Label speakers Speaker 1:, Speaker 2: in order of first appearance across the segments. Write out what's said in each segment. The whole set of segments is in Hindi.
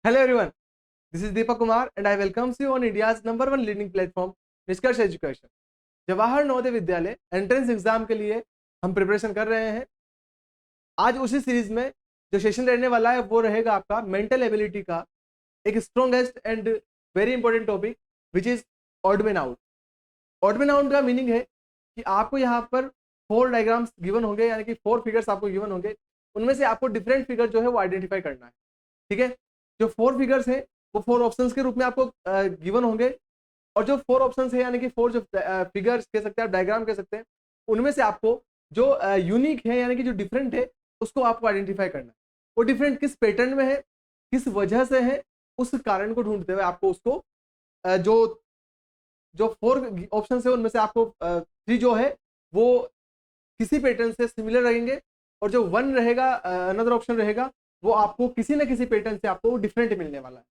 Speaker 1: Hello everyone, this is Deepak Kumar and I welcome you on India's #1 leading platform निष्कर्ष education. Jawahar Navodaya Vidyalaya entrance exam के लिए हम प्रिपरेशन कर रहे हैं। आज उसी सीरीज में जो सेशन रहने वाला है वो रहेगा आपका मेंटल एबिलिटी का एक strongest and very important topic which is odd man out. Odd man out का मीनिंग है कि आपको यहाँ पर 4 डायग्राम्स गिवन होंगे, यानी कि 4 फिगर्स आपको गिवन होंगे, उनमें से आपको डिफरेंट फिगर जो है वो आइडेंटिफाई करना है। ठीक है, जो 4 फिगर्स है वो 4 ऑप्शंस के रूप में आपको गिवन होंगे, और जो 4 ऑप्शंस है यानी कि 4 जो फिगर्स कह सकते हैं, आप डायग्राम कह सकते हैं, उनमें से आपको जो यूनिक है यानी कि जो डिफरेंट है उसको आपको आइडेंटिफाई करना है। वो डिफरेंट किस पैटर्न में है, किस वजह से है, उस कारण को ढूंढते हुए आपको उसको जो जो 4 ऑप्शन है उनमें से आपको 3 जो है वो किसी पैटर्न से सिमिलर रहेंगे, और जो 1 रहेगा अनदर ऑप्शन रहेगा वो आपको किसी ना किसी पैटर्न से आपको डिफरेंट मिलने वाला है।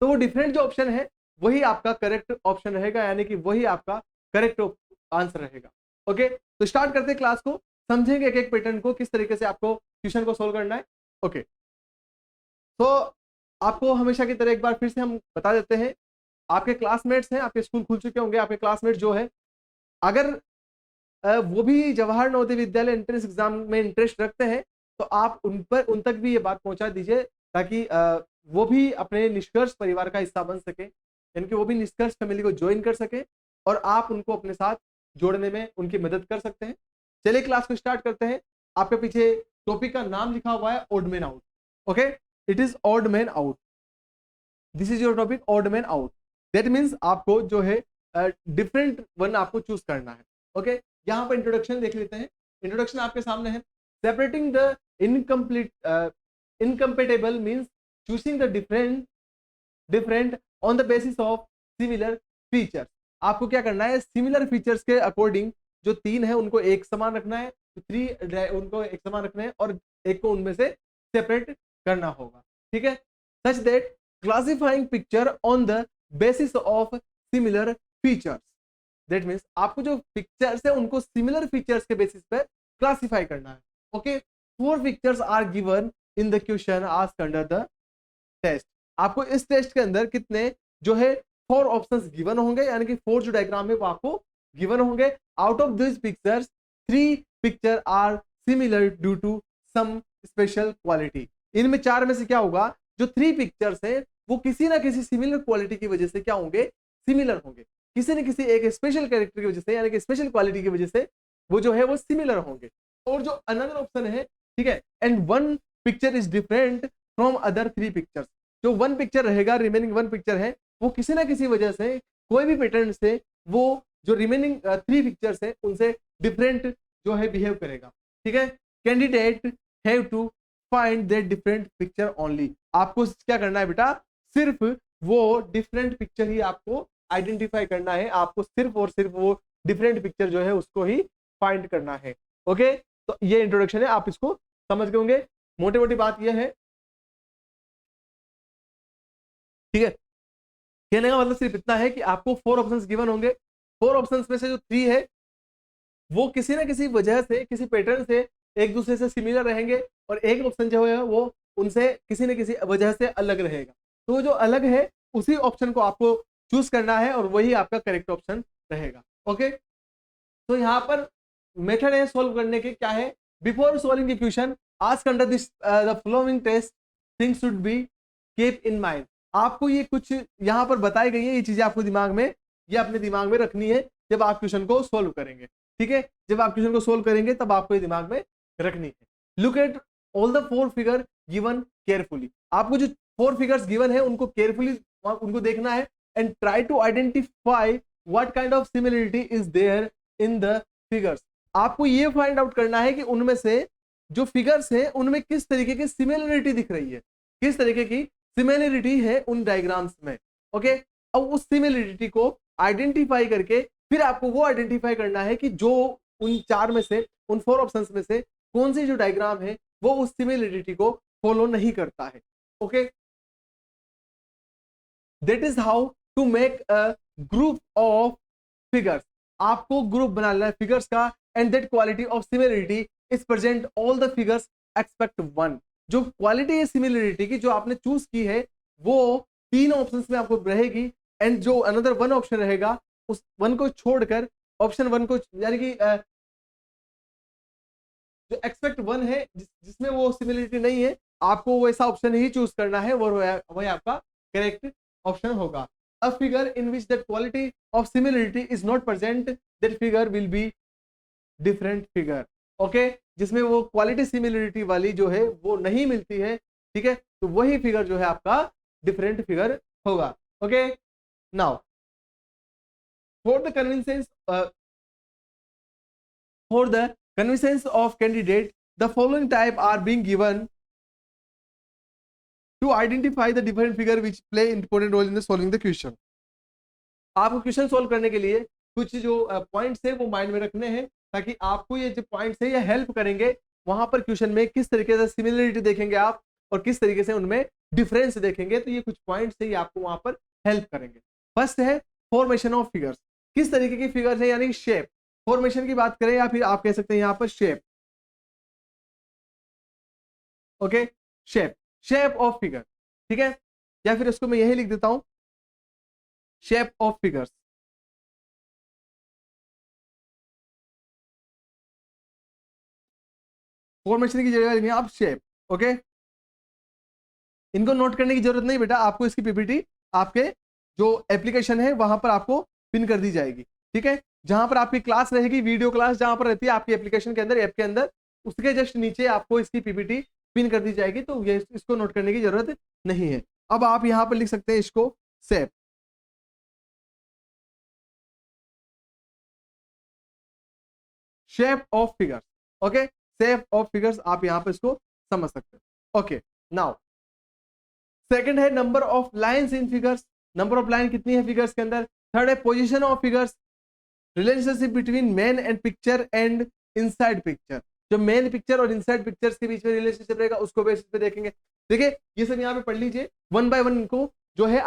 Speaker 1: तो वो डिफरेंट जो ऑप्शन है वही आपका करेक्ट ऑप्शन रहेगा, यानी कि वही आपका करेक्ट आंसर रहेगा। ओके, तो स्टार्ट करते हैं क्लास को, समझेंगे एक एक पैटर्न को, किस तरीके से आपको क्वेश्चन को सोल्व करना है। ओके, तो आपको हमेशा की तरह एक बार फिर से हम बता देते हैं, आपके क्लासमेट्स हैं, आपके स्कूल खुल चुके होंगे, आपके क्लासमेट जो है अगर वो भी जवाहर नवोदय विद्यालय एंट्रेंस एग्जाम में इंटरेस्ट रखते हैं तो आप उन तक भी ये बात पहुंचा दीजिए, ताकि वो भी अपने निष्कर्ष परिवार का हिस्सा बन सके, यानी कि वो भी निष्कर्ष फैमिली को ज्वाइन कर सके और आप उनको अपने साथ जोड़ने में उनकी मदद कर सकते हैं। चलिए क्लास को स्टार्ट करते हैं। आपके पीछे टॉपिक का नाम लिखा हुआ है odd man out. Okay, it is odd man out, this is your topic odd man out. That means आपको जो है डिफरेंट वन आपको चूज करना है। ओके, यहाँ पर इंट्रोडक्शन देख लेते हैं। इंट्रोडक्शन आपके सामने है। Separating the incompatible means choosing the different on the basis of similar features. आपको क्या करना है, सिमिलर फीचर्स के अकॉर्डिंग जो 3 है उनको एक समान रखना है, 3 उनको एक समान रखना है और एक को उनमें से सेपरेट करना होगा। ठीक है, such that classifying picture on the basis of similar features. That means आपको जो पिक्चर्स है उनको सिमिलर फीचर्स के बेसिस पे क्लासिफाई करना है। Okay, 4 pictures are given in the question asked under the test. आपको इस टेस्ट के अंदर कितने जो है 4 ऑप्शंस गिवन होंगे, यानी कि 4 जो डायग्राम है वो आपको गिवन होंगे। Out of this pictures 3 picture are similar due to some special quality. इनमें 4 में से क्या होगा, जो 3 पिक्चर्स है वो किसी ना किसी सिमिलर क्वालिटी की वजह से क्या होंगे, सिमिलर होंगे, किसी न किसी एक स्पेशल कैरेक्टर की वजह से, यानी कि स्पेशल क्वालिटी की वजह से वो जो है वो सिमिलर होंगे। और जो अनदर ऑप्शन है, ठीक है, and 1 picture is different from other 3 pictures. जो 1 पिक्चर रहेगा, रिमेनिंग 1 पिक्चर है, वो किसी ना किसी वजह से कोई भी पैटर्न से वो जो रिमेनिंग 3 पिक्चर्स है उनसे डिफरेंट जो है बिहेव करेगा। ठीक है, candidate have to find that different picture only. आपको क्या करना है बेटा, सिर्फ वो डिफरेंट पिक्चर ही आपको आइडेंटिफाई करना है, आपको सिर्फ और सिर्फ वो डिफरेंट पिक्चर जो है उसको ही फाइंड करना है। ओके, तो ये इंट्रोडक्शन है, आप इसको समझ गए होंगे। मोटी मोटी बात ये है, ठीक है, कहने का मतलब सिर्फ इतना है कि आपको 4 ऑप्शंस गिवन होंगे। 4 ऑप्शंस में से जो 3 है वो किसी ना किसी वजह से, किसी पैटर्न से एक दूसरे से सिमिलर रहेंगे, और एक ऑप्शन जो है वो उनसे किसी न किसी वजह से अलग रहेगा। तो जो अलग है उसी ऑप्शन को आपको चूज करना है और वही आपका करेक्ट ऑप्शन रहेगा। ओके, तो यहाँ पर मेथड है सॉल्व करने के, क्या है, before solving the question ask under this the following test things should be keep in mind. आपको ये कुछ यहाँ पर बताई गई है, ये चीजें आपको दिमाग में, ये अपने दिमाग में रखनी है जब आप क्वेश्चन को सोल्व करेंगे। ठीक है, जब आप क्वेश्चन को सोल्व करेंगे तब आपको ये दिमाग में रखनी है। Look at all the 4 figure given carefully. आपको जो 4 फिगर्स गिवन है उनको केयरफुली उनको देखना है, and try to identify what kind of similarity is there in the figures. आपको ये फाइंड आउट करना है कि उनमें से जो फिगर्स हैं उनमें किस तरीके की सिमिलरिटी दिख रही है, किस तरीके की सिमिलरिटी है उन डायग्राम्स में। ओके, अब उस सिमिलरिटी को आइडेंटिफाई करके फिर आपको वो आइडेंटिफाई करना है कि जो उन 4 में से, उन 4 ऑप्शंस में से कौन सी जो डायग्राम है वो उस सिमिलरिटी को फॉलो नहीं करता है। Okay, that is how to make a group of figures. आपको ग्रुप बनाना है फिगर्स का, and that quality of similarity is present all the figures expect 1। जो क्वालिटी है सिमिलरिटी की जो आपने चूज की है वो तीन ऑप्शंस में आपको रहेगी, एंड जो अनदर वन ऑप्शन रहेगा उस वन को छोड़कर ऑप्शन वन को, यानी कि जो एक्सपेक्ट वन है जिसमें वो सिमिलरिटी नहीं है, आपको वैसा ऑप्शन ही चूज करना है, वो वही आपका करेक्ट ऑप्शन होगा। A figure in which that quality of similarity is not present, that figure will be different figure. Okay, जिसमें वो क्वालिटी सिमिलरिटी वाली जो है वो नहीं मिलती है, ठीक है, तो वही फिगर जो है आपका डिफरेंट फिगर होगा। Okay, now for the convenience for the convenience of candidate, the following type are being given to identify the different figure which play important role in the solving the question। आपको क्वेश्चन सोल्व करने के लिए कुछ जो पॉइंट्स है वो माइंड में रखने हैं, ताकि आपको ये जो पॉइंट्स है ये हेल्प करेंगे वहां पर क्वेश्चन में किस तरीके से सिमिलरिटी देखेंगे आप और किस तरीके से उनमें डिफरेंस देखेंगे, तो ये कुछ पॉइंट्स है ये आपको वहां पर हेल्प करेंगे। फर्स्ट है फॉर्मेशन ऑफ फिगर्स, किस तरीके की फिगर्स है, यानी शेप। फॉर्मेशन की बात करें या फिर आप कह सकते हैं यहाँ पर shape. Okay, shape, shape of figure, ठीक है, या फिर उसको मैं यही लिख देता हूं, शेप ऑफ फिगर्स। फॉर्मेशन की जगह लिखिए आप शेप। ओके, इनको नोट करने की जरूरत नहीं बेटा, आपको इसकी पीपीटी आपके जो एप्लीकेशन है वहां पर आपको पिन कर दी जाएगी, ठीक है, जहां पर आपकी क्लास रहेगी, वीडियो क्लास जहां पर रहती है आपकी एप्लीकेशन के अंदर, ऐप के अंदर, उसके जस्ट नीचे आपको इसकी पीपीटी पिन कर दी जाएगी, तो ये इसको नोट करने की जरूरत नहीं है। अब आप यहां पर लिख सकते हैं इसको shape, shape of figures. Okay, shape of figures आप यहां पर इसको समझ सकते हैं। ओके, नाउ सेकंड है number of lines in figures, number of line कितनी है फिगर्स के अंदर। थर्ड है position of figures, relationship between main and picture and inside picture, जो मेन पिक्चर और इनसाइड पिक्चर्स के बीच में रिलेशनशिप रहेगा उसको बेसिस पे देखेंगे। देखिए ये सब यहाँ पे पढ़ लीजिए, वन बाय वन इनको जो है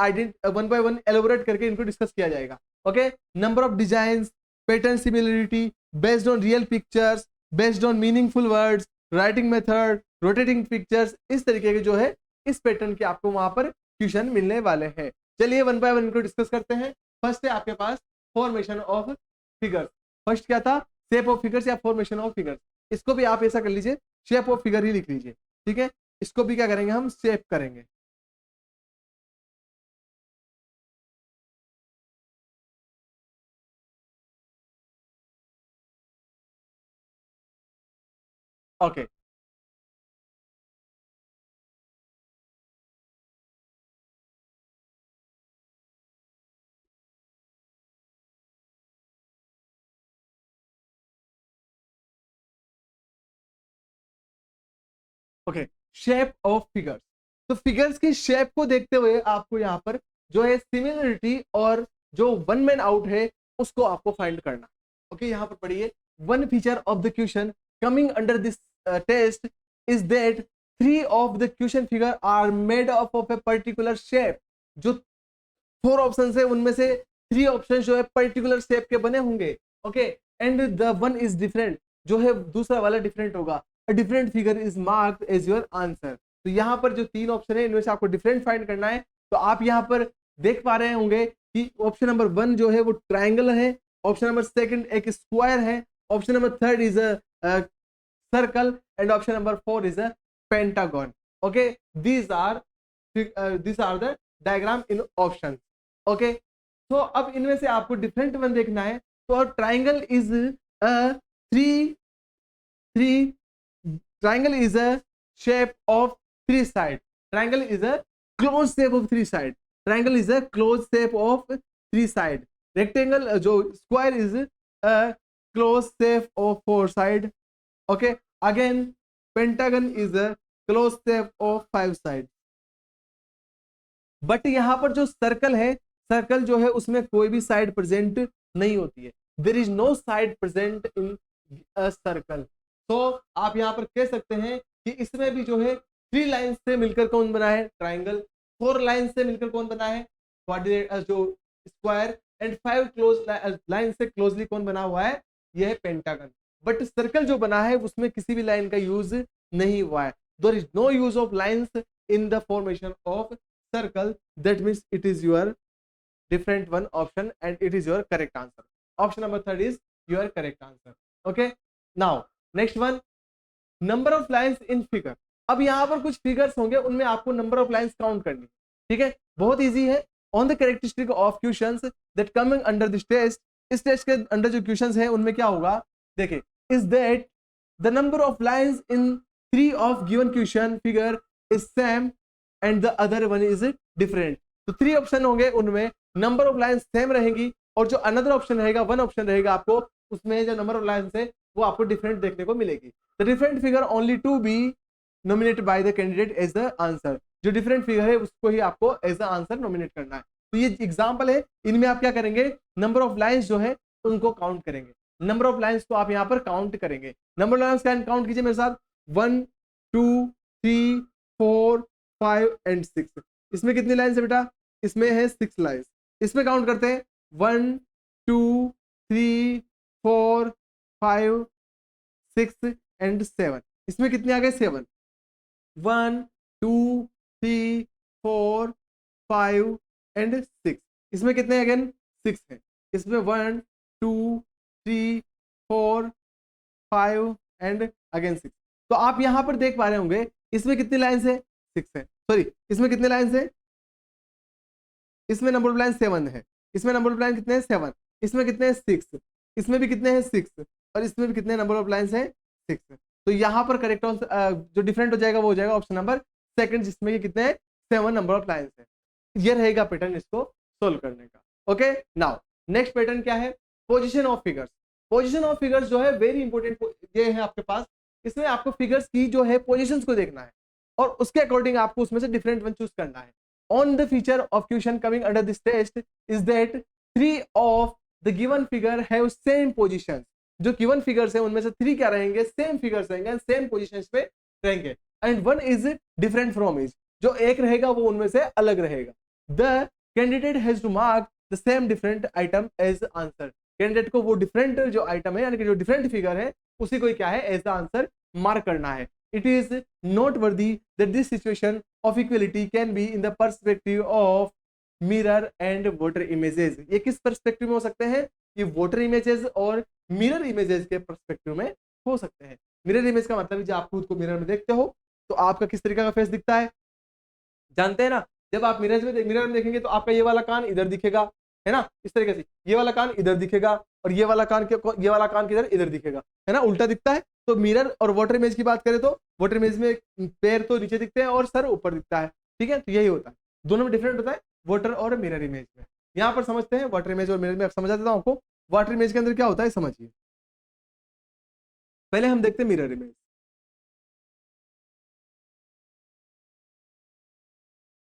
Speaker 1: वन बाय वन एलोबरेट करके इनको डिस्कस किया जाएगा। Okay, number of design, pattern similarity based on real pictures, based on meaningful words, writing method, rotating pictures, इस तरीके के जो है इस पैटर्न के आपको वहां पर क्वेश्चन मिलने वाले हैं। चलिए वन बाय वन इनको डिस्कस करते हैं। फर्स्ट है आपके पास फॉर्मेशन ऑफ फिगर्स। फर्स्ट क्या था, शेप ऑफ फिगर्स या फॉर्मेशन ऑफ फिगर्स। इसको भी आप ऐसा कर लीजिए, शेप ऑफ फिगर ही लिख लीजिए, ठीक है, इसको भी क्या करेंगे हम, शेप करेंगे। Okay, okay, shape of figures. तो फिगर्स की शेप को देखते हुए आपको यहाँ पर जो है सिमिलरिटी और जो वन मैन आउट है उसको आपको फाइंड करना। ओके, यहाँ पर पढ़िए, one feature of the question coming under this test is that three of the question figure are made up of a particular shape. जो फोर ऑप्शन है उनमें से थ्री ऑप्शन जो है पर्टिकुलर शेप के बने होंगे। Okay, and the one is different, जो है दूसरा वाला डिफरेंट होगा। A different figure is marked as your answer. तो यहाँ पर जो तीन ऑप्शन है इनमें से आपको डिफरेंट फाइंड करना है। तो आप यहाँ पर देख पा रहे होंगे कि ऑप्शन नंबर वन जो है वो ट्राइंगल है, ऑप्शन नंबर सेकंड एक स्क्वायर है, option number third is a circle, and option number four is a pentagon. Okay, these are the diagram in options। Okay, तो अब इनमें से आपको डिफरेंट वन देखना है। तो triangle is a three three triangle is a shape of three side, triangle is a closed shape of three side, triangle is a closed shape of three side, rectangle जो square is a closed shape of four side। okay, again pentagon is a closed shape of five side। But यहाँ पर जो सर्कल है, सर्कल जो है उसमें कोई भी साइड प्रेजेंट नहीं होती है, there is no side present in a circle. तो आप यहाँ पर कह सकते हैं कि इसमें भी जो है थ्री लाइन से मिलकर कौन बना है, ट्राइंगल, फोर लाइन से मिलकर कौन बना है, जो square, and five close line से क्लोजली कौन बना हुआ है, यह है पेंटागन। बट सर्कल जो बना है उसमें किसी भी लाइन का यूज नहीं हुआ है, there is no use of lines in the formation of circle, that means it is your different one option and it is your correct answer. Option number third is your correct answer. Okay, now next one, number of lines in figure. अब यहाँ पर कुछ फिगर्स होंगे, उनमें आपको नंबर ऑफ लाइंस काउंट करनी है. ठीक है, बहुत इजी है. On the characteristic of questions that coming under this test, इस टेस्ट के अंडर जो क्वेश्चंस हैं उनमें क्या होगा, देखिए, is that the number of lines in 3 of given question figure is same and the other one is different. तो 3 ऑप्शन होंगे, उनमें नंबर ऑफ लाइंस सेम रहेंगी और जो अनदर ऑप्शन रहेगा, वन ऑप्शन रहेगा, आपको उसमें जो नंबर ऑफ लाइंस है वो आपको डिफरेंट देखने को मिलेगी. The different figure only to be nominated by the candidate as the answer. जो डिफरेंट फिगर है उसको ही आपको एज द आंसर नॉमिनेट करना है. तो ये एग्जांपल है, इनमें आप क्या करेंगे, नंबर ऑफ लाइंस जो है उनको काउंट करेंगे. नंबर ऑफ लाइंस को आप यहाँ पर काउंट करेंगे. नंबर ऑफ लाइंस काउंट कीजिए मेरे साथ. 1 2 3 4 5 एंड 6. इसमें कितनी लाइन्स है बेटा, इसमें है 6 लाइन्स. इसमें काउंट करते हैं 1 2 3 4 5 6 एंड 7. इसमें कितने आ गए, 7. 1 2 3 4 5 एंड 6. इसमें कितने अगेन 6 है. इसमें 1 2 3 4 5 एंड अगेन 6. तो आप यहां पर देख पा रहे होंगे इसमें कितनी लाइन्स है, 6 है. सॉरी, इसमें कितने लाइन्स है, इसमें नंबर ऑफ लाइन 7 है. इसमें नंबर ऑफ लाइन कितने हैं, 7. इसमें कितने हैं, 6. इसमें भी कितने हैं, 6. और इसमें भी कितने नंबर ऑफ लाइन्स है, 6. तो यहाँ पर करेक्ट जो डिफरेंट हो जाएगा वो हो जाएगा ऑप्शन नंबर सेकंड, जिसमें कितने हैं, 7 नंबर ऑफ लाइन्स है. ये रहेगा पैटर्न इसको सोल्व करने का. ओके, नाउ नेक्स्ट पैटर्न क्या है, position of figures. Position of figures जो है वेरी इंपॉर्टेंट ये है आपके पास. इसमें आपको फिगर्स की जो है पोजीशंस को देखना है और उसके अकॉर्डिंग आपको उसमें से डिफरेंट वन चूज करना है. On the feature of question coming under this test is that 3 of the given figure have same positions. जो given figures है उनमें से 3 क्या रहेंगे, सेम फिगर्स रहेंगे, सेम पोजीशंस पे रहेंगे. And one is different from is, जो एक रहेगा वो उनमें से अलग रहेगा. The candidate has to mark the same different item as answer. Candidate को वो डिफरेंट जो आइटम है यानी कि जो डिफरेंट फिगर है उसी को क्या है एज द आंसर मार्क करना है. It is noteworthy that this situation of equality can be in the perspective of mirror and water images. ये किस perspective में हो सकते हैं, ये water images और mirror images के perspective में हो सकते हैं. mirror image का मतलब है जब आप खुद को मिरर में देखते हो तो आपका किस तरीके का फेस दिखता है, जानते हैं ना. जब आप मिरर में देखेंगे तो आपका ये वाला कान इधर दिखेगा, है ना, इस तरीके से. ये वाला कान इधर दिखेगा और ये वाला कान किधर, इधर दिखेगा, है ना, उल्टा दिखता है. तो मिरर और वाटर इमेज की बात करें तो वाटर इमेज में पैर तो नीचे दिखते हैं और सर ऊपर दिखता है. ठीक है, तो यही होता है, दोनों में डिफरेंट होता है वाटर और मिरर इमेज में. यहाँ पर समझते हैं वाटर इमेज और मिरर में. समझा देता हूँ आपको वाटर इमेज के अंदर क्या होता है, समझिए. पहले हम देखते हैं मिरर इमेज.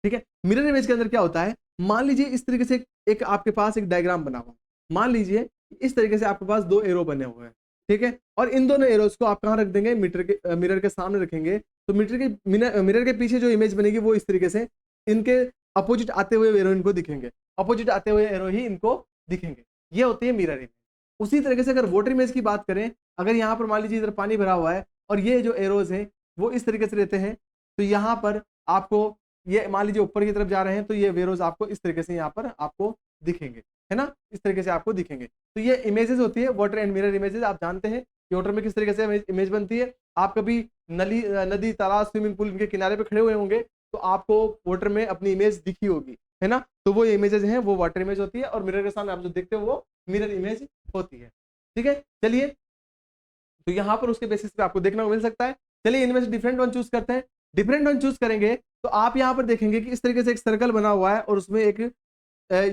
Speaker 1: ठीक है, मिरर इमेज के अंदर क्या होता है, मान लीजिए इस तरीके से एक आपके पास एक डायग्राम बना हुआ. मान लीजिए इस तरीके से आपके पास 2 एरो बने हुए हैं. ठीक है, और इन दोनों एरोस को आप कहाँ रख देंगे, मिरर के सामने रखेंगे. तो मिरर के पीछे जो इमेज बनेगी वो इस तरीके से इनके अपोजिट आते हुए एरो इनको दिखेंगे, अपोजिट आते हुए एरो ही इनको दिखेंगे. ये होती है मिरर इमेज. उसी तरीके से अगर वाटर इमेज की बात करें, अगर यहाँ पर मान लीजिए इधर पानी भरा हुआ है और ये जो एरोज हैं वो इस तरीके से रहते हैं, तो यहाँ पर आपको ये मान लीजिए ऊपर की तरफ जा रहे हैं तो ये वेरोज आपको इस तरीके से यहाँ पर आपको दिखेंगे, है ना, इस तरीके से आपको दिखेंगे. तो ये इमेजेस होती है वाटर एंड मिरर इमेजेस. आप जानते हैं कि वाटर में किस तरीके से इमेज बनती है. आप कभी नदी तालाब स्विमिंग पूल के किनारे पे खड़े हुए होंगे तो आपको वाटर में अपनी इमेज दिखी होगी, है ना. तो वो इमेजेस हैं वो वाटर इमेज होती है और मिरर के सामने आप जो देखते हो वो मिरर इमेज होती है. ठीक है, चलिए, तो यहाँ पर उसके बेसिस पे आपको देखने को मिल सकता है. चलिए इनमें से डिफरेंट वन चूज करते हैं. डिफरेंट वन चूज करेंगे तो आप यहाँ पर देखेंगे कि इस तरीके से एक सर्कल बना हुआ है और उसमें एक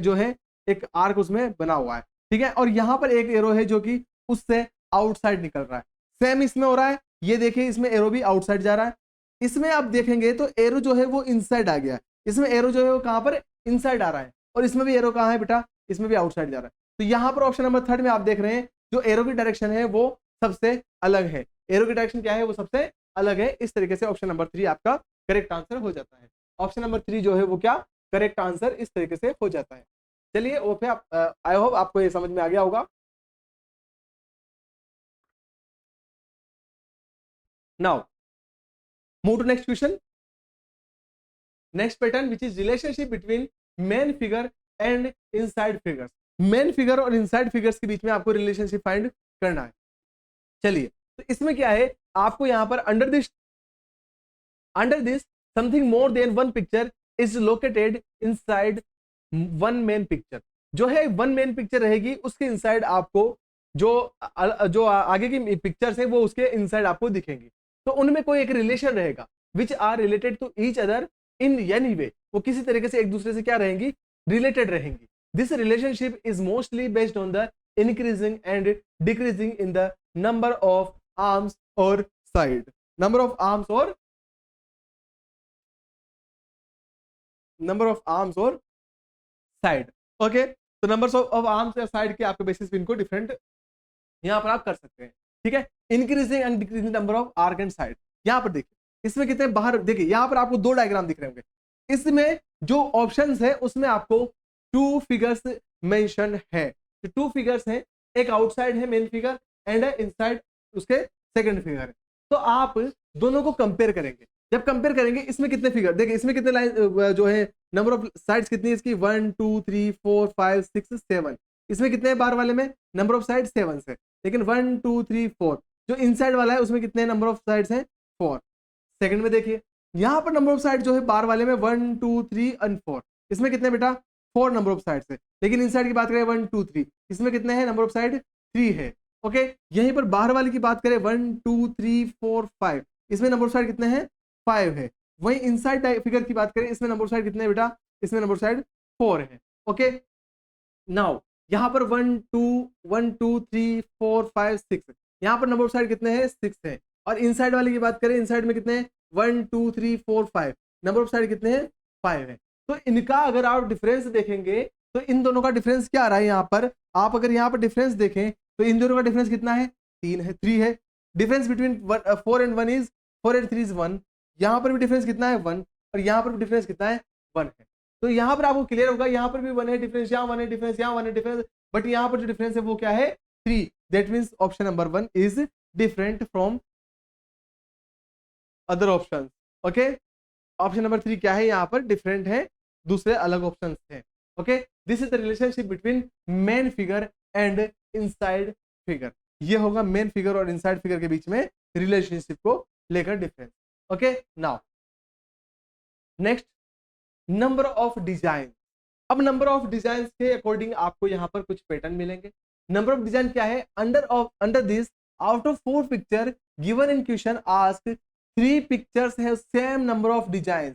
Speaker 1: जो है एक आर्क उसमें बना हुआ है. ठीक है, और यहाँ पर एक एरो है जो कि उससे आउटसाइड निकल रहा है. सेम इसमें हो रहा है, ये देखिए इसमें एरो भी आउटसाइड जा रहा है. इसमें आप देखेंगे तो एरो जो है वो इनसाइड आ गया. इसमें एरो जो है वो कहाँ पर इनसाइड आ रहा है और इसमें भी एरो कहाँ है बेटा, इसमें भी आउटसाइड जा रहा है. तो यहाँ पर ऑप्शन नंबर 3 में आप देख रहे हैं जो एरो की डायरेक्शन है वो सबसे अलग है. एरो की डायरेक्शन क्या है, वो सबसे अलग है. इस तरीके से ऑप्शन नंबर 3 आपका करेक्ट आंसर हो जाता है. ऑप्शन नंबर 3 जो है वो क्या करेक्ट आंसर इस तरीके से हो जाता है. चलिए ओके, आप आई होप आपको ये समझ में आ गया होगा. Now move to next question. Next pattern which is relationship between main figure and inside figures. Main figure और इनसाइड फिगर्स के बीच में आपको रिलेशनशिप फाइंड करना है। चलिए, तो इसमें क्या है, आपको यहां पर under this something more than one picture is located inside one main picture. जो है वन मेन पिक्चर रहेगी, उसके इनसाइड आपको जो आगे की पिक्चर्स है वो उसके इनसाइड आपको दिखेंगी। तो उनमें कोई एक रिलेशन रहेगा which are related to each other in any way, वो किसी तरीके से एक दूसरे से क्या रहेंगी, रिलेटेड रहेंगी। This relationship is mostly based on the increasing and decreasing in the number of arms और साइड। नंबर ऑफ आर्म्स और साइड। ओके, तो नंबर्स ऑफ आर्म्स या साइड के आपके बेसिस पे इनको डिफरेंट यहां पर आप कर सकते हैं। ठीक है, increasing and decreasing number of arc and side. यहां पर देखिए, इसमें कितने बाहर देखिए, यहां पर आपको दो डायग्राम दिख रहे होंगे। इसमें जो ऑप्शंस है उसमें आपको 2 फिगर्स मेंशन है। तो 2 फिगर्स हैं, एक आउटसाइड है मेन फिगर एंड इनसाइड उसके सेकंड फिगर है। तो आप दोनों को कंपेयर करेंगे। जब कंपेयर करेंगे, इसमें कितने फिगर देखिए, इसमें कितने लाइन जो है नंबर ऑफ साइड्स कितनी है इसकी, 1 2 3 4 5 6 7। इसमें कितने बार वाले में नंबर ऑफ साइड 7 है, लेकिन 1 2 3 4 जो इनसाइड वाला है उसमें कितने नंबर ऑफ साइड्स हैं, 4। सेकंड में देखिए, यहाँ पर नंबर ऑफ साइड जो है बार वाले में 1 2 3 एंड 4। इसमें कितने बेटा, 4 नंबर ऑफ साइड्स है। लेकिन इनसाइड की बात करें 1 2 3, इसमें कितने हैं नंबर ऑफ साइड, 3 है। ओके, यहीं पर बाहर वाले की बात करें 1 2 3 4 5, इसमें नंबर ऑफ साइड कितने हैं, 5 है। वहीं इनसाइड फिगर की बात करें, इसमें नंबर ऑफ साइड कितने हैं बेटा, इसमें नंबर ऑफ साइड 4 है। ओके, नाउ यहाँ पर 1 2 3 4 5 6, यहाँ पर नंबर ऑफ साइड कितने हैं, 6 है। और इनसाइड वाले की बात करें, इनसाइड में कितने हैं, 1 2 3 4 5, नंबर ऑफ साइड कितने हैं, 5 है। तो इनका अगर आप डिफरेंस देखेंगे तो इन दोनों का डिफरेंस क्या आ रहा है, यहाँ पर आप अगर यहाँ पर डिफरेंस देखें तो इन दोनों का डिफरेंस कितना है, 3 है। Difference between 4 and 1 is 4 and 3 is 1। यहाँ पर भी डिफरेंस कितना है, 1, और यहाँ पर भी डिफरेंस कितना है, 1 है। तो यहाँ पर आपको क्लियर होगा, यहाँ पर भी 1 है डिफरेंस, यहाँ 1 है डिफरेंस, यहाँ 1 है डिफरेंस, बट यहाँ पर जो डिफरेंस है वो क्या है, 3। That means option number 1 is different from other option. Okay, option number 3 क्या है, यहाँ पर डिफरेंट है, दूसरे अलग ऑप्शन है। Okay, this is the relationship between main figure and inside figure. ये होगा मेन फिगर और इनसाइड फिगर के बीच में रिलेशनशिप को लेकर difference. Okay, now next, number of design. अब नंबर ऑफ डिजाइन के अकॉर्डिंग आपको यहाँ पर कुछ पैटर्न मिलेंगे। नंबर ऑफ डिजाइन क्या है, under this out of 4 picture given in question ask 3 pictures है same number of design.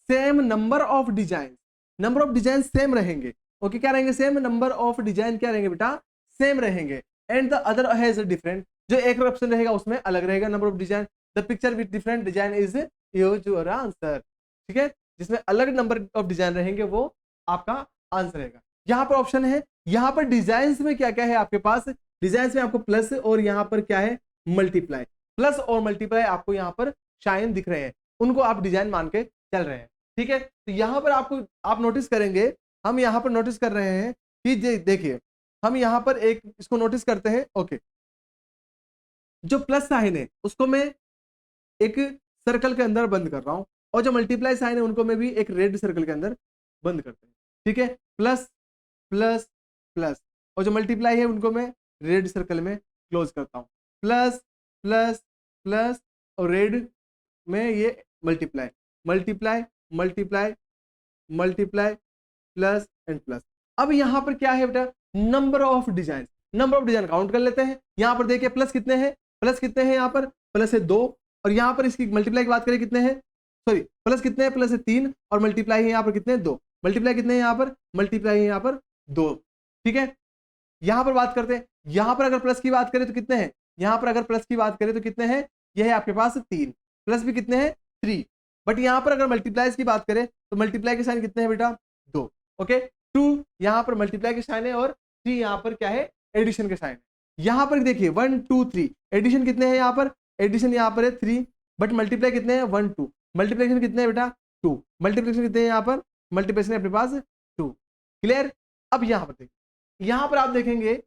Speaker 1: Same number of design, number of design same रहेंगे। ओके, क्या रहेंगे, सेम नंबर ऑफ डिजाइन क्या रहेंगे बेटा, सेम रहेंगे। And the other has different, जो एक ऑप्शन रहेगा उसमें अलग रहेगा number of design. The picture with different design is your answer. ठीक है, जिसमें अलग नंबर ऑफ डिजाइन रहेंगे वो आपका आंसर रहेगा। यहाँ पर ऑप्शन है, यहाँ पर डिजाइन में क्या क्या है आपके पास, डिजाइन में आपको प्लस और यहाँ पर क्या है, मल्टीप्लाई। प्लस और मल्टीप्लाई आपको यहाँ पर शाइन दिख रहे हैं, उनको आप डिजाइन मान के चल रहे हैं। ठीक है, तो यहाँ पर आपको आप नोटिस करेंगे, हम यहाँ पर नोटिस कर रहे हैं कि देखिए, हम यहाँ पर एक इसको नोटिस करते हैं। ओके, जो प्लस साइन है उसको मैं एक सर्कल के अंदर बंद कर रहा हूं, और जो मल्टीप्लाई साइन है उनको मैं भी एक रेड सर्कल के अंदर बंद करते हैं। ठीक है, प्लस प्लस प्लस, और जो मल्टीप्लाई है उनको मैं रेड सर्कल में क्लोज करता हूं। प्लस प्लस प्लस और रेड में ये multiply multiply multiply multiply plus and plus. अब यहां पर क्या है बेटा, number of design. Number of design count कर लेते हैं। यहां पर देखिए प्लस कितने हैं, प्लस कितने हैं, यहाँ पर प्लस है 2, और यहाँ पर इसकी मल्टीप्लाई की बात करें कितने हैं, सॉरी प्लस कितने हैं, प्लस है 3, और मल्टीप्लाई है यहाँ पर कितने हैं, 2। मल्टीप्लाई कितने हैं यहाँ पर, मल्टीप्लाई है यहाँ पर 2। ठीक है, यहाँ पर बात करते हैं, यहाँ पर अगर प्लस की बात करें तो कितने हैं, यहाँ पर अगर प्लस की बात करें तो कितने हैं, यह है आपके पास 3, प्लस भी कितने हैं, 3। बट यहाँ पर अगर मल्टीप्लाईज की बात करें तो मल्टीप्लाई के साइन कितने हैं बेटा, 2। ओके, 2 यहाँ पर मल्टीप्लाई के साइन है, और 3 यहाँ पर क्या है, एडिशन के साइन है। यहाँ पर देखिए 1 2 3, एडिशन कितने हैं, यहाँ पर एडिशन यहाँ पर है 3, बट मल्टीप्लाई कितने हैं, 1 2। मल्टीप्लिकेशन कितने हैं बेटा, 2। मल्टीप्लिकेशन कितने हैं यहाँ पर, मल्टीप्लिकेशन अपने पास 2। क्लियर। अब यहाँ पर देखिए, यहाँ पर आप देखेंगे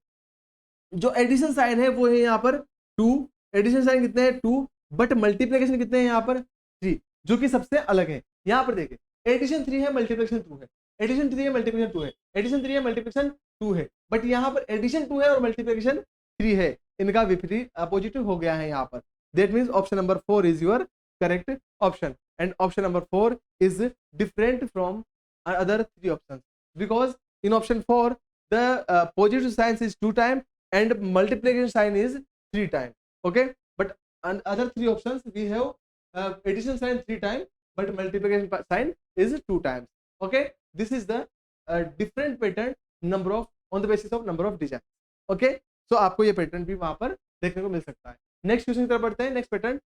Speaker 1: जो एडिशन साइन है वो है यहाँ पर 2, एडिशन साइन कितने हैं 2, बट मल्टीप्लिकेशन कितने हैं यहाँ पर 3, जो कि सबसे अलग है। यहाँ पर देखिए एडिशन 3 है, मल्टीप्लिकेशन 2 है, एडिशन 3 है, मल्टीप्लिकेशन 2 है, एडिशन 3 है, मल्टीप्लिकेशन 2 है, बट यहाँ पर एडिशन 2 है और मल्टीप्लिकेशन 3 है, इनका विपरीत अपोजिट हो गया है यहाँ पर। That means option number 4 is your correct option, and option number 4 is different from other 3 options, because in option 4 the positive sign is 2 time and multiplication sign is 3 time. Okay, but on other 3 options we have addition sign 3 time but multiplication sign is 2 times. Okay, this is the different pattern number of on the basis of number of digits. Okay, so आपको ये पैटर्न भी वहां पर देखने को मिल सकता है। नेक्स्ट क्वेश्चन की तरफ बढ़ते हैं। Next pattern,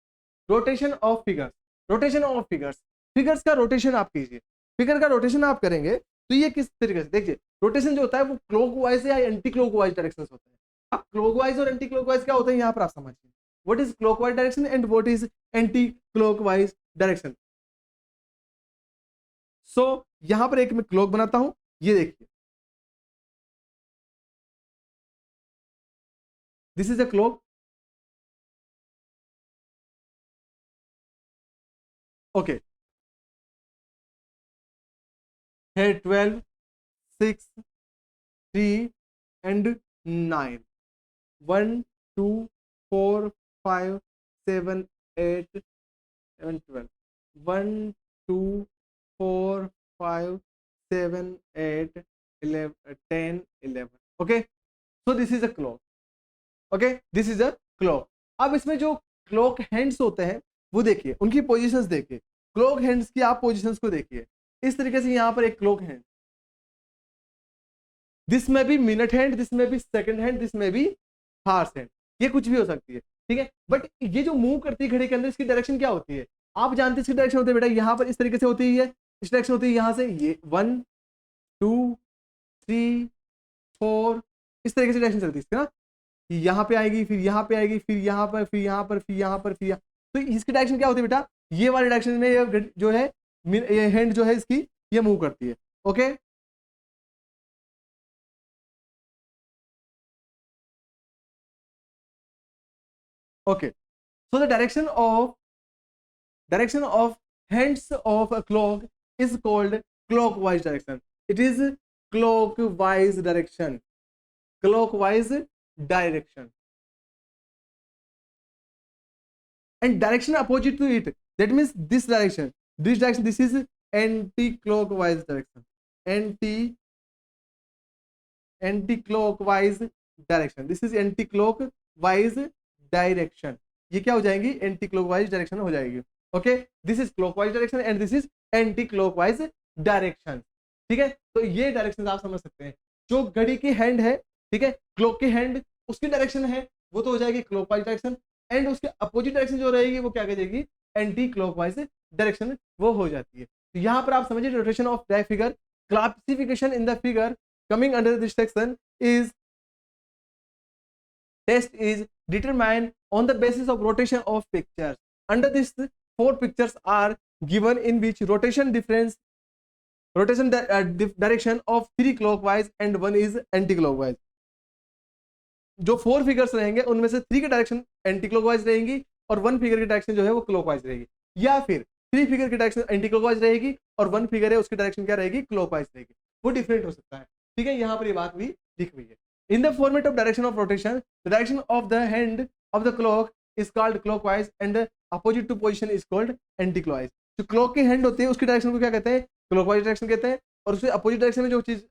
Speaker 1: rotation of figures. Rotation of figures, figures का रोटेशन आप कीजिए। फिगर का रोटेशन आप करेंगे तो ये किस तरीके से, देखिए रोटेशन जो होता है वो क्लॉकवाइज या एंटी क्लॉकवाइज डायरेक्शन होता है। अब क्लॉकवाइज और एंटी क्लॉकवाइज क्या होता है यहाँ पर आप समझिए, what is clockwise direction and what is anti clockwise direction. So यहां पर एक मैं क्लॉक बनाता हूं, ये देखिए this is a clock. Okay, है 12, 6, 3 and 9, 1 2 4 5 7 8 12, 1 2 4 5 7 8 11 10 11। Okay, so this is a clock. Okay, this is a clock. अब इसमें जो क्लॉक हैंड्स होते हैं वो देखिए, उनकी पोजीशंस देखिए, क्लॉक हैंड्स की आप पोजीशंस को देखिए। इस तरीके से यहाँ पर एक क्लॉक हैंड, दिस में भी मिनट हैंड, दिस में भी सेकंड हैंड, दिस में भी हार्स हैंड, ये कुछ भी हो सकती है, ठीक है। बट ये जो मूव करती है घड़ी के अंदर, इसकी डायरेक्शन क्या होती है आप जानते हैं। इसकी डायरेक्शन होती है बेटा यहाँ पर इस तरीके से होती है, इस डायरेक्शन होती है यहाँ से, ये 1 2 3 4 इस तरीके से डायरेक्शन चलती है इसकी ना, यहाँ पे आएगी, फिर यहाँ पे आएगी, फिर यहाँ पर, फिर यहाँ पर, फिर यहाँ पर, फिर यहाँ। तो इसकी डायरेक्शन क्या होती है बेटा, ये वाली डायरेक्शन में ये जो है ये हैंड जो है इसकी ये मूव करती है। Okay, okay, so the direction of hands of a clock is called clockwise direction. It is clockwise direction, clockwise direction, and direction opposite to it, that means this direction, this is anti-clockwise direction, anti-clockwise direction, this is anti-clockwise direction. ये क्या हो जाएगी, एंटी क्लॉकवाइज डायरेक्शन हो जाएगी। Okay, this is clockwise direction and this is anti clockwise direction. ठीक है, तो ये डायरेक्शन आप समझ सकते हैं। जो घड़ी की हैंड है, ठीक है, क्लॉक की हैंड उसकी डायरेक्शन है वो तो हो जाएगी क्लॉकवाइज डायरेक्शन, एंड उसके अपोजिट डायरेक्शन जो रहेगी वो क्या कर जाएगी, एंटी क्लॉकवाइज डायरेक्शन वो हो जाती है। तो यहाँ पर आप समझिए rotation of the figure, classification in the figure coming under this section is test is determined on the basis of rotation of pictures. Under this, 4 pictures are given in which rotation direction of 3 clockwise and 1 is anti-clockwise. जो 4 फिगर्स रहेंगे उनमें से 3 की डायरेक्शन एंटी क्लॉकवाइज रहेंगी और 1 फिगर की डायरेक्शन जो है वो क्लॉकवाइज रहेगी, या फिर 3 फिगर की डायरेक्शन एंटी क्लॉकवाइज रहेगी और 1 फिगर है उसकी डायरेक्शन क्या रहेगी, क्लॉकवाइज रहेगी। वो डिफरेंट हो सकता है, ठीक है। यहाँ पर ये बात भी लिखी हुई है। In the format of direction of rotation, the direction of the hand of the clock is called clockwise and the opposite to position is called anti-clockwise. जो क्लॉक की हैंड होती है उसकी डायरेक्शन को क्या कहते हैं, क्लॉकवाइज डायरेक्शन कहते हैं, और उसके अपोजिट डायरेक्शन में जो चीज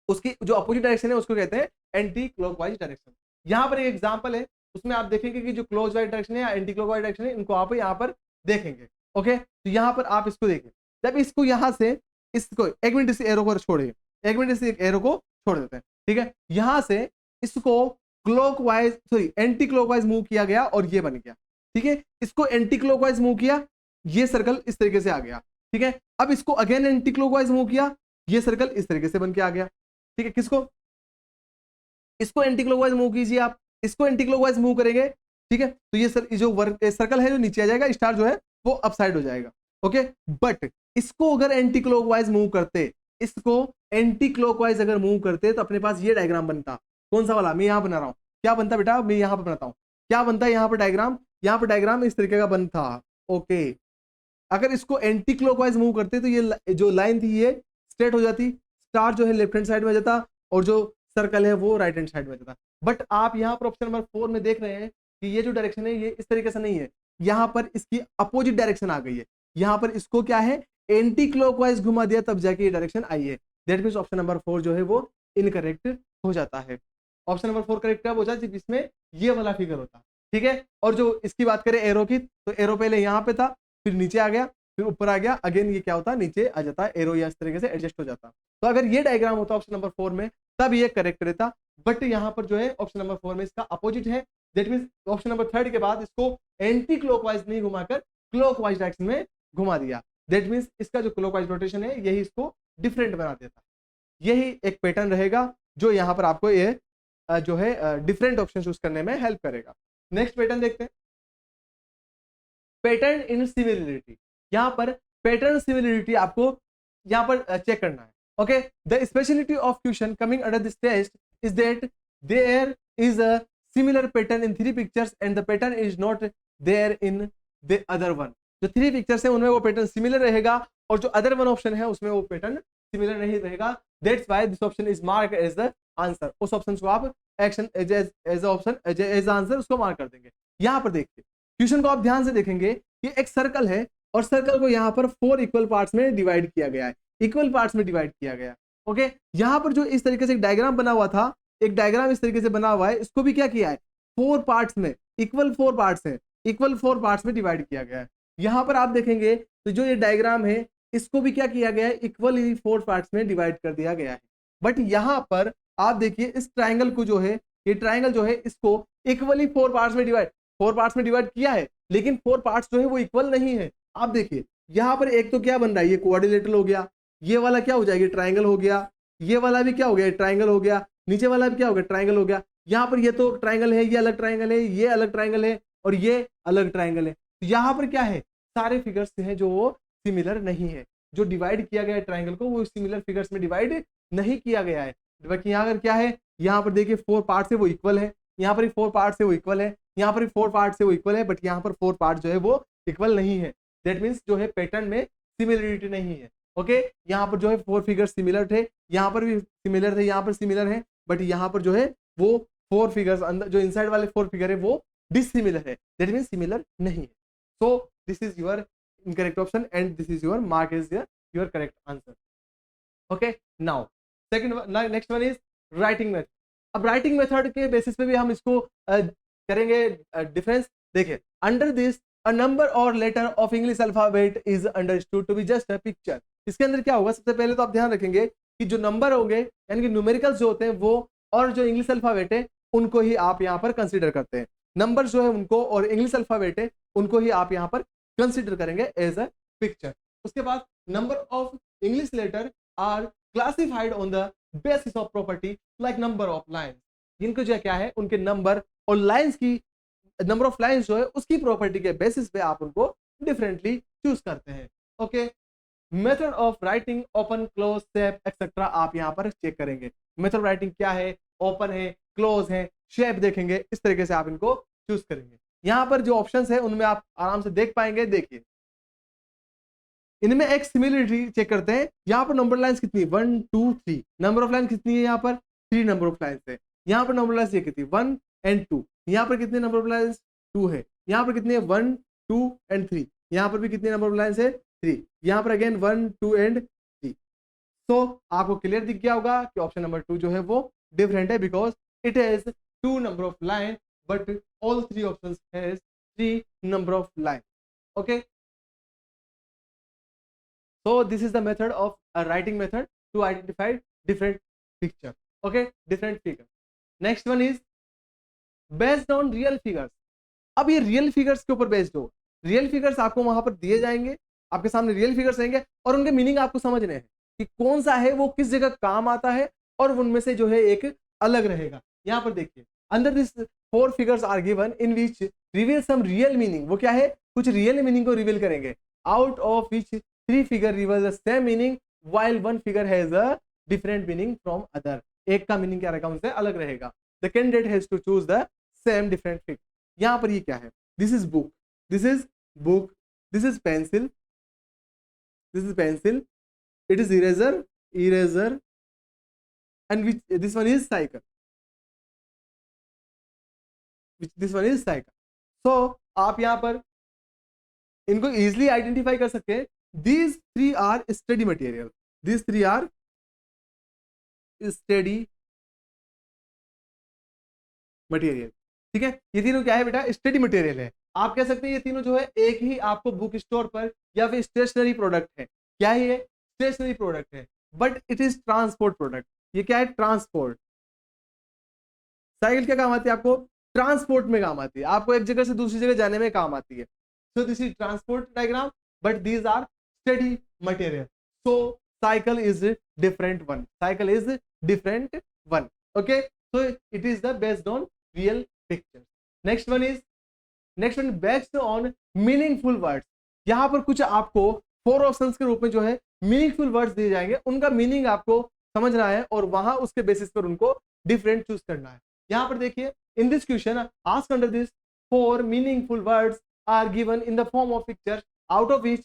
Speaker 1: उसकी जो अपोजिट डायरेक्शन है उसको कहते हैं एंटी क्लॉकवाइज डायरेक्शन। यहाँ पर एक एग्जांपल है, उसमें आप देखेंगे कि जो क्लॉकवाइज डायरेक्शन है या एंटी क्लॉकवाइज डायरेक्शन है इनको आप यहाँ पर देखेंगे। ओके, तो यहाँ पर आप इसको देखें, जब इसको यहाँ से इसको एक मिनट इस एरो को छोड़िए, एक मिनट इस एरो को छोड़ देते हैं, ठीक है। यहां से इसको clockwise sorry anti clockwise move किया गया और ये बन गया, ठीक है। इसको एंटी क्लॉकवाइज मूव किया, ये सर्कल इस तरीके से आ गया, ठीक है। अब इसको अगेन एंटी क्लॉकवाइज मूव किया, ये सर्कल इस तरीके से बन के आ गया, ठीक है। किसको, इसको एंटी क्लॉकवाइज मूव कीजिए आप, इसको एंटी क्लॉकवाइज मूव करेंगे, ठीक है। तो ये जो सर्कल है जो नीचे आ जाएगा, स्टार जो है वो अपसाइड हो जाएगा। ओके, बट इसको अगर एंटी क्लॉकवाइज मूव करते, इसको एंटी क्लॉकवाइज अगर मूव करते तो अपने पास ये डायग्राम बनता। कौन सा वाला मैं यहां बना रहा हूं, क्या बनता बेटा, मैं यहां पर बनाता हूं, क्या बनता है यहाँ पर डायग्राम, यहाँ पर डायग्राम इस तरीके का बनता। ओके, अगर इसको एंटी क्लॉकवाइज मूव करते तो ये जो लाइन थी ये स्ट्रेट हो जाती, स्टार जो है लेफ्ट हैंड साइड में जाता और जो सर्कल है वो राइट हैंड साइड में जाता। बट आप यहाँ पर ऑप्शन नंबर 4 में देख रहे हैं कि ये जो डायरेक्शन है ये इस तरीके से नहीं है, यहाँ पर इसकी अपोजिट डायरेक्शन आ गई है। यहाँ पर इसको क्या है एंटी क्लॉकवाइज घुमा दिया तब जाके ये डायरेक्शन आई है। दैट मींस ऑप्शन नंबर 4 जो है वो इनकरेक्ट हो जाता है। ऑप्शन नंबर 4 करेक्ट कब हो जाता है, जिसमें ये वाला फिगर होता, ठीक है। और जो इसकी बात करें एरो की, तो एरो पहले यहाँ पे था, फिर नीचे आ गया, फिर ऊपर आ गया, अगेन ये क्या होता है नीचे आ जाता है, एरो या इस तरीके से एडजस्ट हो जाता। तो अगर ये डायग्राम होता ऑप्शन नंबर 4 में तब ये करेक्ट रहता, बट यहाँ पर जो है ऑप्शन नंबर 4 में इसका अपोजिट है। दैट मींस ऑप्शन नंबर 3 के बाद इसको एंटी क्लॉकवाइज नहीं घुमाकर क्लॉकवाइज डायरेक्शन में घुमा दिया। दैट मींस इसका जो क्लॉकवाइज रोटेशन है यही इसको डिफरेंट बना देता है। यही एक पैटर्न रहेगा जो यहाँ पर आपको ये जो है डिफरेंट ऑप्शन चूज करने में हेल्प करेगा। नेक्स्ट पैटर्न देखते हैं, पैटर्न इन सिमिलरिटी। यहाँ पर पैटर्न सिमिलरिटी आपको यहाँ पर चेक करना है। Okay, the speciality of question coming under this test is that there is a similar pattern in 3 pictures and the pattern is not there in the other one. जो 3 पिक्चर्स है उनमें वो पैटर्न सिमिलर रहेगा और जो अदर वन ऑप्शन है उसमें वो पैटर्न सिमिलर नहीं रहेगा। That's why this option is marked as the answer. उस ऑप्शन को आप action as option as answer उसको मार्क कर देंगे। यहाँ पर देखिए क्वेश्चन को आप ध्यान से देखेंगे कि एक सर्कल है और सर्कल को यहाँ पर 4 इक्वल पार्ट्स में डिवाइड किया गया है, इक्वल पार्ट्स में डिवाइड किया गया। ओके, यहाँ पर जो इस तरीके से एक डायग्राम बना हुआ था, एक डायग्राम इस तरीके से बना हुआ है, इसको भी क्या किया है 4 पार्ट्स में, इक्वल 4 पार्ट्स है, इक्वल 4 पार्ट्स में डिवाइड किया गया है। यहाँ पर आप देखेंगे तो जो ये डायग्राम है इसको भी क्या किया गया है इक्वली 4 पार्ट्स में डिवाइड कर दिया गया है। बट यहाँ पर आप देखिए इस ट्राइंगल को जो है, ये ट्राइंगल जो है इसको इक्वली 4 पार्ट्स में डिवाइड किया है, लेकिन 4 पार्ट्स जो है वो इक्वल नहीं है। आप देखिए यहाँ पर एक तो क्या बन रहा है, ये क्वाड्रिलेटरल हो गया, ये वाला क्या हो जाएगा ट्राइंगल हो गया, ये वाला भी क्या हो गया ट्राइंगल हो गया, नीचे वाला भी क्या हो गया ट्राइंगल हो गया। यहाँ पर ये तो ट्राइंगल है, ये अलग ट्राइंगल है, ये अलग ट्राइंगल है और ये अलग ट्राइंगल है। यहाँ पर क्या है सारे फिगर्स हैं जो वो सिमिलर नहीं है, जो डिवाइड किया गया है ट्राइंगल को वो सिमिलर फिगर्स में डिवाइड नहीं किया गया है। बाकी यहाँ अगर क्या है, यहाँ पर देखिए 4 पार्ट से वो इक्वल है, यहाँ पर 4 पार्ट से वो इक्वल है, यहाँ पर 4 पार्ट से वो इक्वल है, बट यहाँ पर 4 पार्ट जो है वो इक्वल नहीं है। दैट मीन्स जो है पैटर्न में सिमिलरिटी नहीं है। ओके, यहाँ पर जो है 4 फिगर्स सिमिलर थे, यहाँ पर भी सिमिलर थे, यहाँ पर सिमिलर है, बट यहाँ पर जो है वो 4 फिगर्स अंदर जो इनसाइड वाले 4 फिगर है वो डिसिमिलर है। दैट मीन्स सिमिलर नहीं है। So this is your incorrect option and this is your mark is your correct answer. Okay, now second next one is writing method. अब राइटिंग मेथड के बेसिस पे भी हम इसको करेंगे डिफरेंस। देखिए अंडर दिस अ नंबर और letter of English alphabet is understood to be just a picture. इसके अंदर क्या होगा, सबसे पहले तो आप ध्यान रखेंगे कि जो नंबर होंगे यानी कि न्यूमेरिकल्स जो होते हैं वो और जो इंग्लिश अल्फाबेट है उनको ही आप यहाँ पर कंसिडर करते हैं। नंबर जो है उनको और इंग्लिश अल्फाबेट है उनको ही आप यहाँ पर कंसिडर करेंगे एज अ पिक्चर। उसके बाद number of English letter are classified on the basis of property like number of lines. इनको जो क्या है उनके नंबर और लाइन्स की नंबर ऑफ लाइन्स जो है उसकी प्रॉपर्टी के बेसिस पे आप उनको डिफरेंटली चूज करते हैं। Okay, method of writing open close shape etcetera आप यहाँ पर चेक करेंगे। मेथड ऑफ राइटिंग क्या है, ओपन है, क्लोज है, शेप देखेंगे, इस तरीके से आप इनको चूज करेंगे। यहाँ पर जो ऑप्शंस है उनमें आप आराम से देख पाएंगे। देखिए इनमें एक सिमिलरिटी चेक करते हैं। यहाँ पर नंबर लाइन्स कितनी 1 2 3, नंबर ऑफ लाइन कितनी है यहाँ पर 3 नंबर ऑफ लाइन्स है। यहाँ पर नंबर लाइन्स ये कितनी 1 and 2, यहाँ पर कितने नंबर ऑफ लाइन्स 2 है, यहाँ पर कितने 1 2 and 3, यहाँ पर भी कितने नंबर ऑफ लाइन्स है 3, यहाँ पर अगेन 1 2 and 3। तो आपको क्लियर दिख गया होगा कि ऑप्शन नंबर 2 जो है वो डिफरेंट है because it has 2 number of line but all 3 options has 3 number of line. Okay, so this is the method of a writing method to identify different picture. Okay, different figure. Next one is based on real figures. अब ये रियल फिगर्स के ऊपर बेस्ड हो, रियल फिगर्स आपको वहां पर दिए जाएंगे, आपके सामने रियल फिगर्स रहेंगे और उनके मीनिंग आपको समझने हैं कि कौन सा है वो किस जगह काम आता है और उनमें से जो है एक अलग रहेगा। यहाँ पर देखिए under this 4 figures are given in which reveal some real meaning. वो क्या है, कुछ रियल मीनिंग को रिवील करेंगे। Out of which 3 figure reveal the same meaning while 1 figure has a different meaning from other। एक का मीनिंग क्या रहेगा उनसे अलग रहेगा। The candidate has to choose the same different figure। यहाँ पर ये क्या है, this is book, this is book, this is pencil, this is pencil, it is eraser, and which this one is cycle, this one is cycle. So आप यहाँ पर इनको easily identify कर सकते हैं. These three are steady material. These three are steady material. ठीक है, ये तीनों क्या है बेटा? स्टडी मटेरियल है. आप कह सकते हैं ये तीनों जो है एक ही आपको बुक स्टोर पर या फिर स्टेशनरी प्रोडक्ट है. क्या है ये? स्टेशनरी प्रोडक्ट है, but it is transport product. ये क्या है? ट्रांसपोर्ट. साइकिल क्या काम आती है आपको? ट्रांसपोर्ट में काम आती है, आपको एक जगह से दूसरी जगह जाने में काम आती है. So this is transport diagram, but these are study material. So cycle is different one. Cycle is different one. Okay, so it is the based on real pictures. next one based on meaningful words. यहाँ पर कुछ आपको 4 ऑप्शंस के रूप में जो है मीनिंगफुल वर्ड्स दिए जाएंगे, उनका मीनिंग आपको समझना है और वहां उसके बेसिस पर उनको डिफरेंट चूज करना है. यहाँ पर देखिए, in this question asked under this 4 meaningful words are given in the form of picture, out of which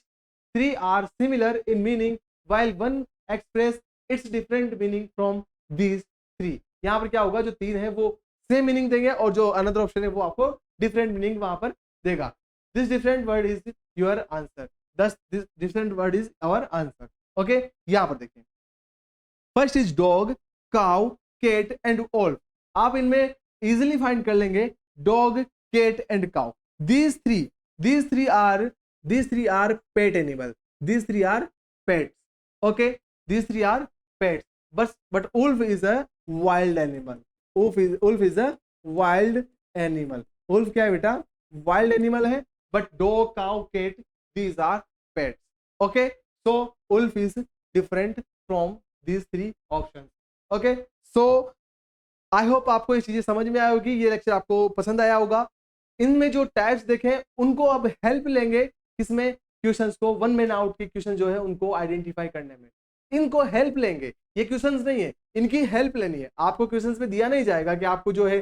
Speaker 1: 3 are similar in meaning while one express its different meaning from these 3. यहाँ पर क्या होगा? जो 3 है वो सेम मीनिंग देंगे और जो अनदर ऑप्शन है वो आपको डिफरेंट मीनिंग वहां पर देगा. This different word is your answer. This this different word is our answer. Okay, यहाँ पर देखिए, first is dog, cow, cat and wolf. आप इनमें इजिली फाइंड कर लेंगे dog, cat and cow. these three are pet animal. These three are pets. Okay, these three are pets, but wolf is a wild animal. Wolf is a wild animal. Wolf क्या है बेटा? Wild animal है. But dog, cow, cat, these are pets. Okay, so wolf is different from these 3 options. Okay, so I hope आपको ये चीजें समझ में आई होगी, ये लेक्चर आपको पसंद आया होगा. इनमें जो टाइप्स देखें उनको अब हेल्प लेंगे किसमें? क्वेश्चंस को, 1 मैन आउट के क्वेश्चन जो है उनको आइडेंटिफाई करने में इनको हेल्प लेंगे. ये क्वेश्चंस नहीं है, इनकी हेल्प लेनी है. आपको क्वेश्चंस में दिया नहीं जाएगा कि आपको जो है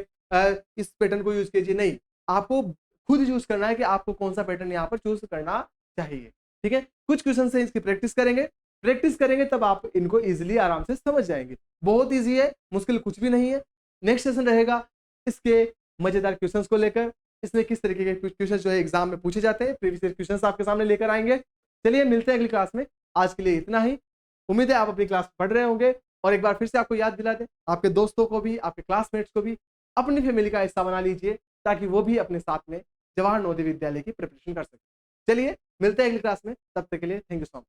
Speaker 1: इस पैटर्न को यूज कीजिए. नहीं, आपको खुद यूज करना है कि आपको कौन सा पैटर्न यहाँ पर चूज करना चाहिए. ठीक है, कुछ क्वेश्चन से इसकी प्रैक्टिस करेंगे तब आप इनको इजिली आराम से समझ जाएंगे. बहुत ईजी है, मुश्किल कुछ भी नहीं है. नेक्स्ट सेशन रहेगा इसके मजेदार क्वेश्चंस को लेकर. इसमें किस तरीके के क्वेश्चन जो है एग्जाम में पूछे जाते हैं, प्रीवियस क्वेश्चंस आपके सामने लेकर आएंगे. चलिए मिलते हैं अगली क्लास में. आज के लिए इतना ही. उम्मीद है आप अपनी क्लास पढ़ रहे होंगे. और एक बार फिर से आपको याद दिला दें, आपके दोस्तों को भी, आपके क्लासमेट्स को भी अपनी फैमिली का हिस्सा बना लीजिए, ताकि वो भी अपने साथ में जवाहर नवोदय विद्यालय की प्रिपरेशन कर सके. चलिए मिलते हैं अगली क्लास में. तब तक के लिए थैंक यू सो मच.